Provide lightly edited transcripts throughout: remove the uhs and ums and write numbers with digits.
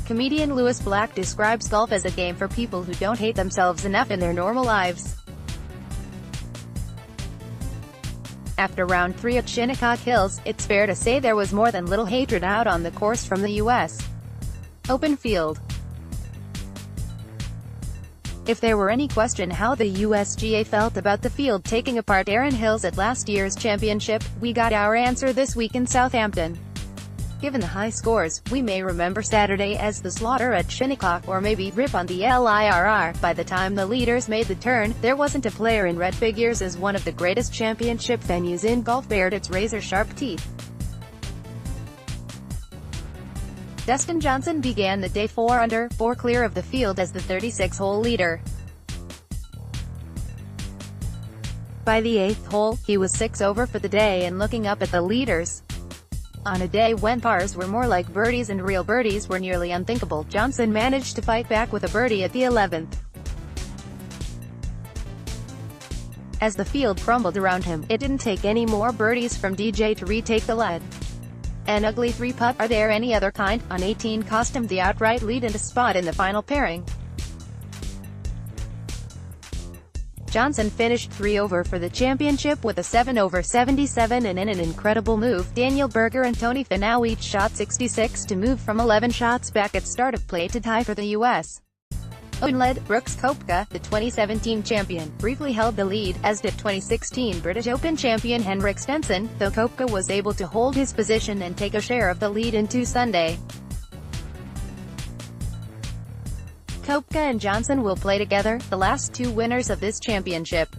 Comedian Lewis Black describes golf as a game for people who don't hate themselves enough in their normal lives. After round 3 at Shinnecock Hills, it's fair to say there was more than little hatred out on the course from the U.S. Open field. If there were any question how the USGA felt about the field taking apart Erin Hills at last year's championship, we got our answer this week in Southampton. Given the high scores, we may remember Saturday as the slaughter at Shinnecock, or maybe rip on the LIRR. By the time the leaders made the turn, there wasn't a player in red figures as one of the greatest championship venues in golf bared its razor-sharp teeth. Dustin Johnson began the day 4 under, 4 clear of the field as the 36-hole leader. By the 8th hole, he was 6 over for the day and looking up at the leaders. On a day when pars were more like birdies and real birdies were nearly unthinkable, Johnson managed to fight back with a birdie at the 11th. As the field crumbled around him, it didn't take any more birdies from DJ to retake the lead. An ugly 3-putt, are there any other kind, on 18 cost him the outright lead and a spot in the final pairing. Johnson finished 3 over for the championship with a 7 over 77, and in an incredible move, Daniel Berger and Tony Finau each shot 66 to move from 11 shots back at start of play to tie for the U.S. Open led. Brooks Koepka, the 2017 champion, briefly held the lead, as did 2016 British Open champion Henrik Stenson, though Koepka was able to hold his position and take a share of the lead into Sunday. Koepka and Johnson will play together, the last 2 winners of this championship.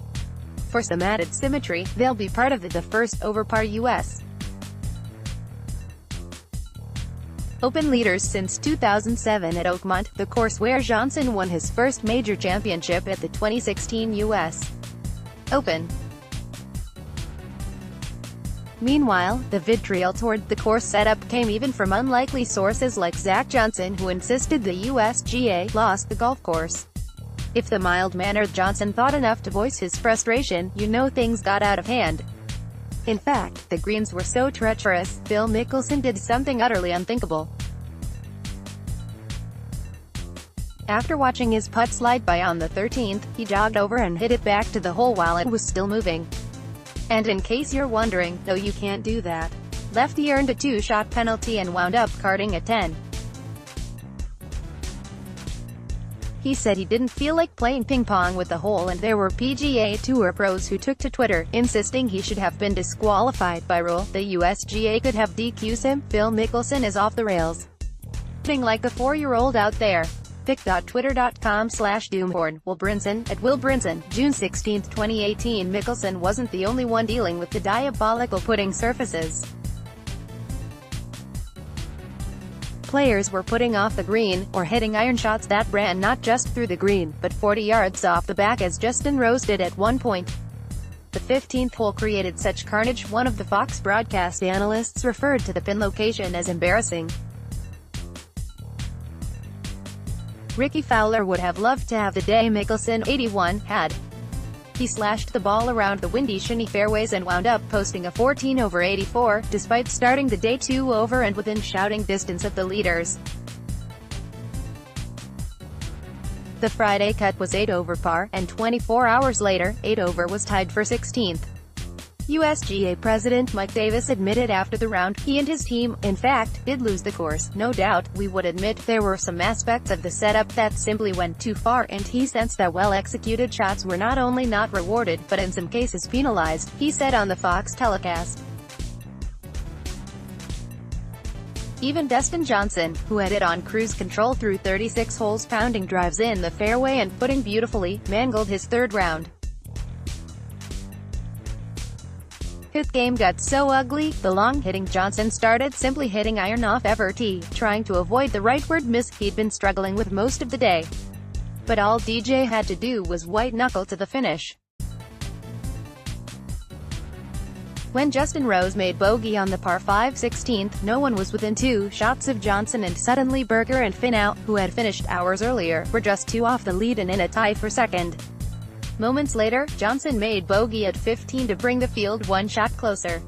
For some added symmetry, they'll be part of the first over par U.S. Open leaders since 2007 at Oakmont, the course where Johnson won his first major championship at the 2016 U.S. Open. Meanwhile, the vitriol toward the course setup came even from unlikely sources like Zach Johnson, who insisted the USGA lost the golf course. If the mild-mannered Johnson thought enough to voice his frustration, you know things got out of hand. In fact, the greens were so treacherous, Phil Mickelson did something utterly unthinkable. After watching his putt slide by on the 13th, he jogged over and hit it back to the hole while it was still moving. And in case you're wondering, no, you can't do that. Lefty earned a 2-shot penalty and wound up carding a 10. He said he didn't feel like playing ping-pong with the hole, and there were PGA Tour pros who took to Twitter, insisting he should have been disqualified. By rule, the USGA could have DQ'd him. Phil Mickelson is off the rails. Acting like a 4-year-old out there. Pic.twitter.com/doomhorn. Will Brinson, at Will Brinson, June 16, 2018. Mickelson wasn't the only one dealing with the diabolical putting surfaces. Players were putting off the green, or hitting iron shots that ran not just through the green, but 40 yards off the back, as Justin Rose did at one point. The 15th hole created such carnage, one of the Fox broadcast analysts referred to the pin location as embarrassing. Ricky Fowler would have loved to have the day Mickelson, 81, had. He slashed the ball around the windy shiny fairways and wound up posting a 14 over 84, despite starting the day 2 over and within shouting distance of the leaders. The Friday cut was 8 over par, and 24 hours later, 8 over was tied for 16th. USGA President Mike Davis admitted after the round, he and his team, in fact, did lose the course. No doubt, we would admit there were some aspects of the setup that simply went too far, and he sensed that well-executed shots were not only not rewarded, but in some cases penalized, he said on the Fox telecast. Even Dustin Johnson, who had it on cruise control through 36 holes, pounding drives in the fairway and putting beautifully, mangled his 3rd round. His game got so ugly, the long-hitting Johnson started simply hitting iron off ever tee, trying to avoid the rightward miss he'd been struggling with most of the day. But all DJ had to do was white-knuckle to the finish. When Justin Rose made bogey on the par 5 16th, no one was within 2 shots of Johnson, and suddenly Berger and Finau, who had finished hours earlier, were just 2 off the lead and in a tie for 2nd. Moments later, Johnson made bogey at 15 to bring the field 1 shot closer.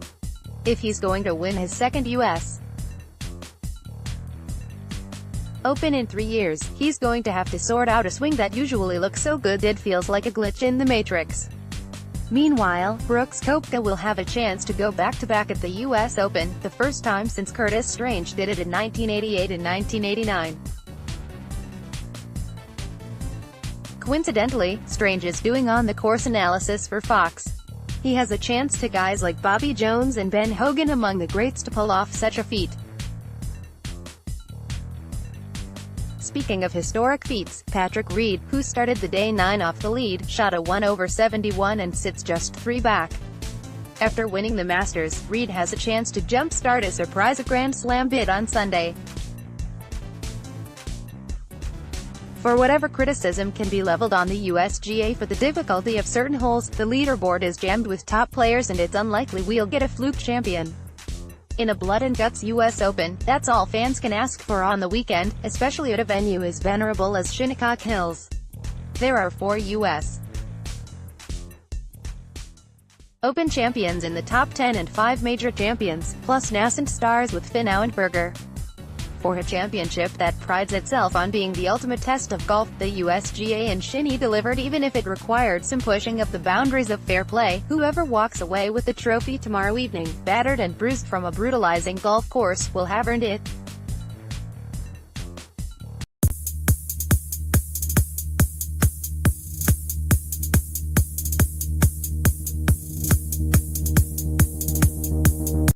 If he's going to win his 2nd U.S. Open in 3 years, he's going to have to sort out a swing that usually looks so good it feels like a glitch in the Matrix. Meanwhile, Brooks Koepka will have a chance to go back-to-back at the US Open, the first time since Curtis Strange did it in 1988 and 1989. Coincidentally, Strange is doing on-the-course analysis for Fox. He has a chance to guys like Bobby Jones and Ben Hogan among the greats to pull off such a feat. Speaking of historic feats, Patrick Reed, who started the day 9 off the lead, shot a 1/71 and sits just 3 back. After winning the Masters, Reed has a chance to jumpstart a surprise Grand Slam bid on Sunday. For whatever criticism can be leveled on the USGA for the difficulty of certain holes, the leaderboard is jammed with top players and it's unlikely we'll get a fluke champion. In a blood-and-guts US Open, that's all fans can ask for on the weekend, especially at a venue as venerable as Shinnecock Hills. There are 4 US Open champions in the top 10 and 5 major champions, plus nascent stars with Finau and Berger. For a championship that prides itself on being the ultimate test of golf, the USGA and Shinny delivered even if it required some pushing of the boundaries of fair play. Whoever walks away with the trophy tomorrow evening, battered and bruised from a brutalizing golf course, will have earned it.